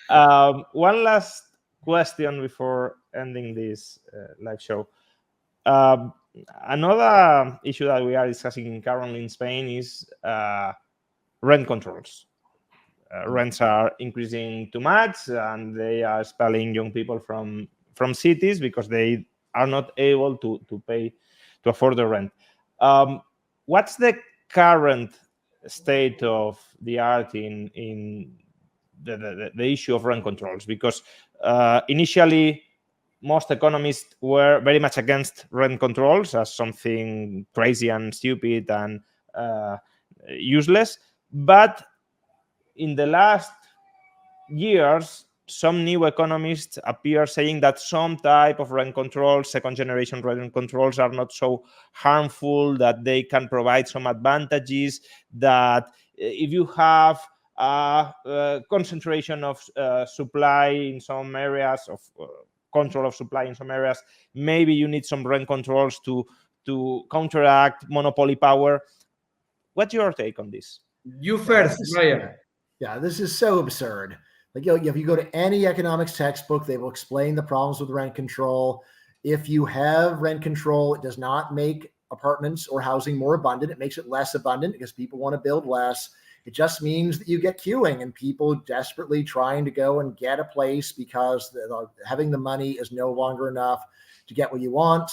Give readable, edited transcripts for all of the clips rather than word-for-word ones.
One last question before ending this live show. Another issue that we are discussing currently in Spain is rent controls. Rents are increasing too much, and they are expelling young people from cities because they are not able to afford the rent. What's the current state of the art in the issue of rent controls? Because initially, most economists were very much against rent controls as something crazy and stupid and useless. But in the last years, some new economists appear saying that some type of rent controls, second-generation rent controls, are not so harmful, that they can provide some advantages, that if you have a concentration of supply in some areas, of control of supply in some areas, maybe you need some rent controls to counteract monopoly power. What's your take on this? You first, Ryan. Yeah, this is so absurd. Like, if you go to any economics textbook, they will explain the problems with rent control. If you have rent control, it does not make apartments or housing more abundant. It makes it less abundant because people want to build less. It just means that you get queuing and people desperately trying to go and get a place because having the money is no longer enough to get what you want.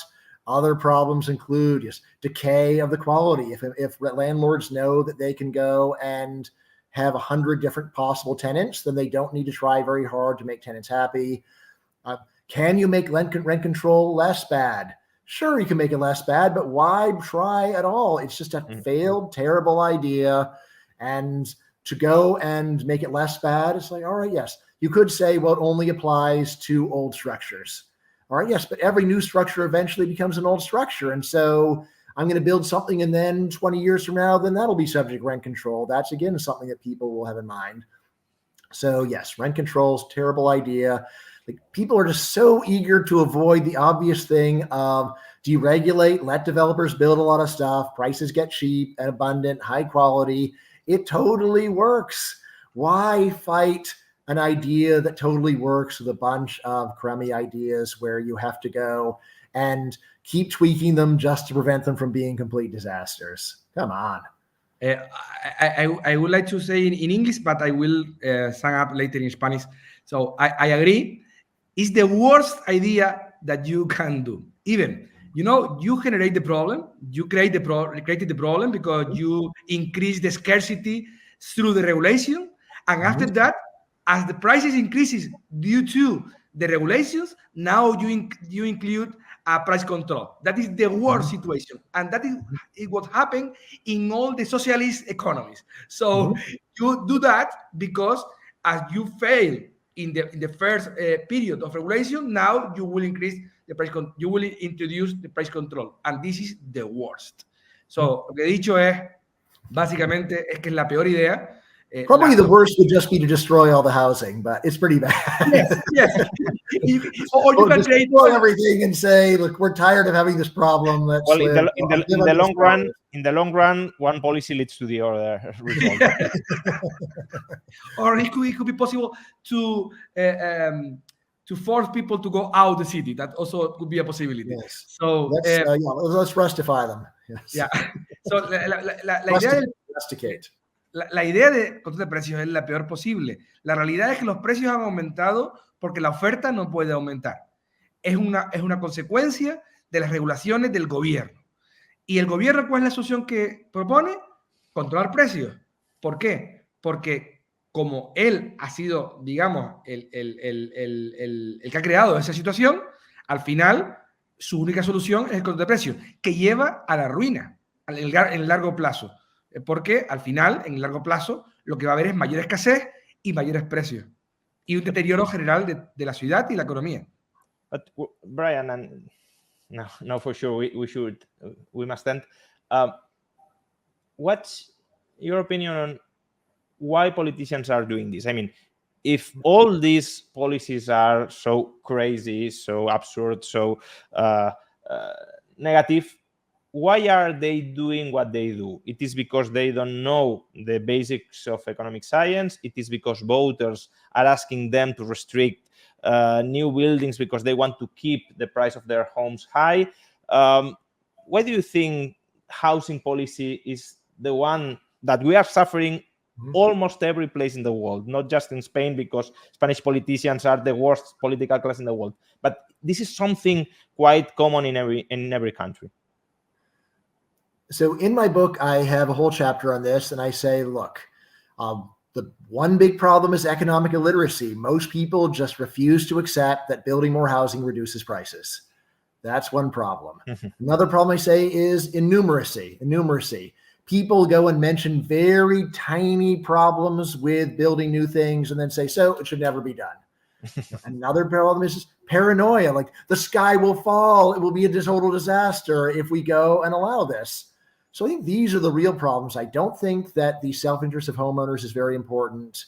Other problems include just decay of the quality. If landlords know that they can go and have 100 different possible tenants, then they don't need to try very hard to make tenants happy. Can you make rent control less bad? Sure, you can make it less bad, but why try at all? It's just a failed, terrible idea. And to go and make it less bad, it's like, all right, yes. You could say, well, it only applies to old structures. All right, yes, but every new structure eventually becomes an old structure. And so I'm going to build something, and then 20 years from now, then that'll be subject to rent control. That's, again, something that people will have in mind. So yes, rent control is a terrible idea. Like, people are just so eager to avoid the obvious thing of deregulate, let developers build a lot of stuff, prices get cheap and abundant, high quality. It totally works. Why fight an idea that totally works with a bunch of crummy ideas where you have to go and keep tweaking them just to prevent them from being complete disasters? Come on. I would like to say in English, but I will sum up later in Spanish. So I agree. It's the worst idea that you can do. Even, you generate the problem. You created the problem because you increase the scarcity through the regulation. And after that, as the prices increases due to the regulations, now you include a price control. That is the worst situation. And that is what happened in all the socialist economies. So you do that because as you fail in the first period of regulation, now you will increase the price. You will introduce the price control, and this is the worst. So lo que he dicho es básicamente es que es la peor idea. Probably the worst would just be to destroy all the housing, but it's pretty bad. Yes. Or you can destroy everything and say, "Look, we're tired of having this problem." Well, in the long run, one policy leads to the other result. Or it could be possible to force people to go out of the city. That also could be a possibility. Yes. So let's rustify them. Yes. Yeah. So la idea de control de precios es la peor posible. La realidad es que los precios han aumentado porque la oferta no puede aumentar. Es una consecuencia de las regulaciones del gobierno. ¿Y el gobierno cuál es la solución que propone? Controlar precios. ¿Por qué? Porque como él ha sido, digamos, el que ha creado esa situación, al final su única solución es el control de precios, que lleva a la ruina en el largo plazo. Porque al final, en el largo plazo, lo que va a haber es mayor escasez y mayores precios. Y un deterioro general de la ciudad y la economía. But Brian, and no, for sure, we must end. What's your opinion on why politicians are doing this? I mean, if all these policies are so crazy, so absurd, so negative, why are they doing what they do? It is because they don't know the basics of economic science. It is because voters are asking them to restrict new buildings because they want to keep the price of their homes high. Why do you think housing policy is the one that we are suffering almost every place in the world, not just in Spain, because Spanish politicians are the worst political class in the world, but this is something quite common in every country? So in my book, I have a whole chapter on this, and I say, look, the one big problem is economic illiteracy. Most people just refuse to accept that building more housing reduces prices. That's one problem. Another problem I say is innumeracy. People go and mention very tiny problems with building new things and then say, so it should never be done. Another problem is paranoia, like the sky will fall. It will be a total disaster if we go and allow this. So I think these are the real problems. I don't think that the self-interest of homeowners is very important.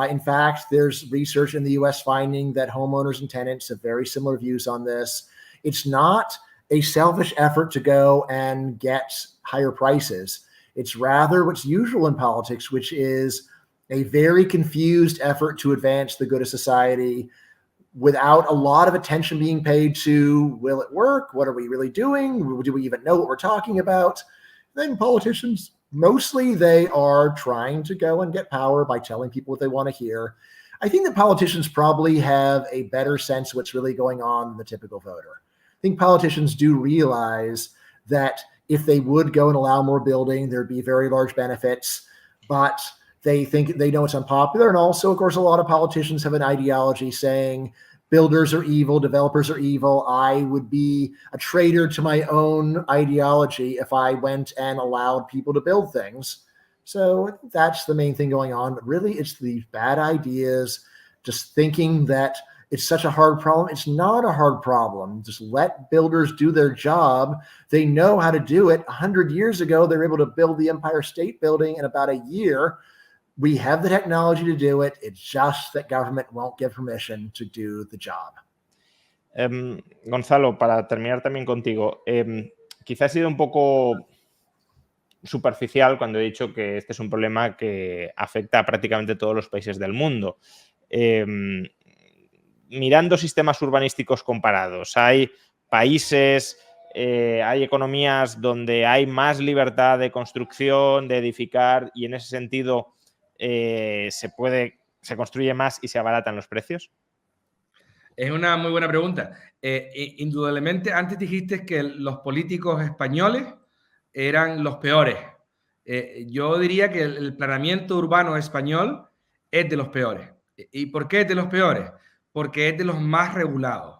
In fact, there's research in the US finding that homeowners and tenants have very similar views on this. It's not a selfish effort to go and get higher prices. It's rather what's usual in politics, which is a very confused effort to advance the good of society without a lot of attention being paid to, will it work? What are we really doing? Do we even know what we're talking about? Then politicians, mostly they are trying to go and get power by telling people what they want to hear. I think that politicians probably have a better sense of what's really going on than the typical voter. I think politicians do realize that if they would go and allow more building, there'd be very large benefits, but they think they know it's unpopular. And also, of course, a lot of politicians have an ideology saying builders are evil, developers are evil. I would be a traitor to my own ideology if I went and allowed people to build things. So I think that's the main thing going on. But really, it's these bad ideas, just thinking that it's such a hard problem. It's not a hard problem. Just let builders do their job. They know how to do it. 100 years ago, they were able to build the Empire State Building in about a year. We have the technology to do it. It's just that government won't give permission to do the job. Gonzalo, para terminar también contigo, quizás he sido un poco superficial cuando he dicho que este es un problema que afecta a prácticamente todos los países del mundo. Mirando sistemas urbanísticos comparados, hay países, hay economías donde hay más libertad de construcción, de edificar, y en ese sentido se construye más y se abaratan los precios. Es una muy buena pregunta. Indudablemente, antes dijiste que los políticos españoles eran los peores. Yo diría que el planeamiento urbano español es de los peores. ¿Y por qué es de los peores? Porque es de los más regulados.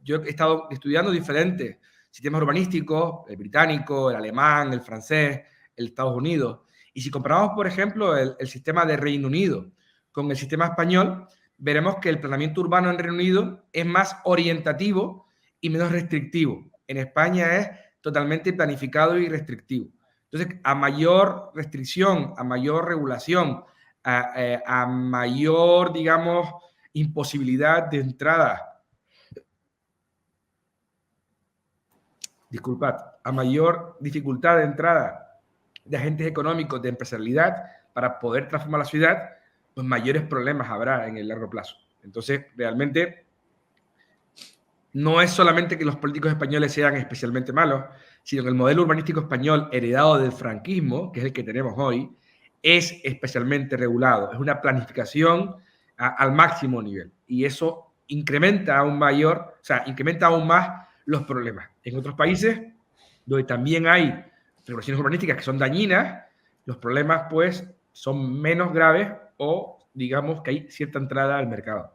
Yo he estado estudiando diferentes sistemas urbanísticos, el británico, el alemán, el francés, el Estados Unidos. Y si comparamos, por ejemplo, el sistema de Reino Unido con el sistema español, veremos que el planeamiento urbano en Reino Unido es más orientativo y menos restrictivo. En España es totalmente planificado y restrictivo. Entonces, a mayor restricción, a mayor regulación, a mayor, digamos, imposibilidad de entrada, a mayor dificultad de entrada de agentes económicos, de empresarialidad, para poder transformar la ciudad, pues mayores problemas habrá en el largo plazo. Entonces, realmente, no es solamente que los políticos españoles sean especialmente malos, sino que el modelo urbanístico español heredado del franquismo, que es el que tenemos hoy, es especialmente regulado. Es una planificación al máximo nivel. Y eso incrementa aún más los problemas. En otros países, donde también hay regulaciones urbanísticas que son dañinas, los problemas pues son menos graves o digamos que hay cierta entrada al mercado.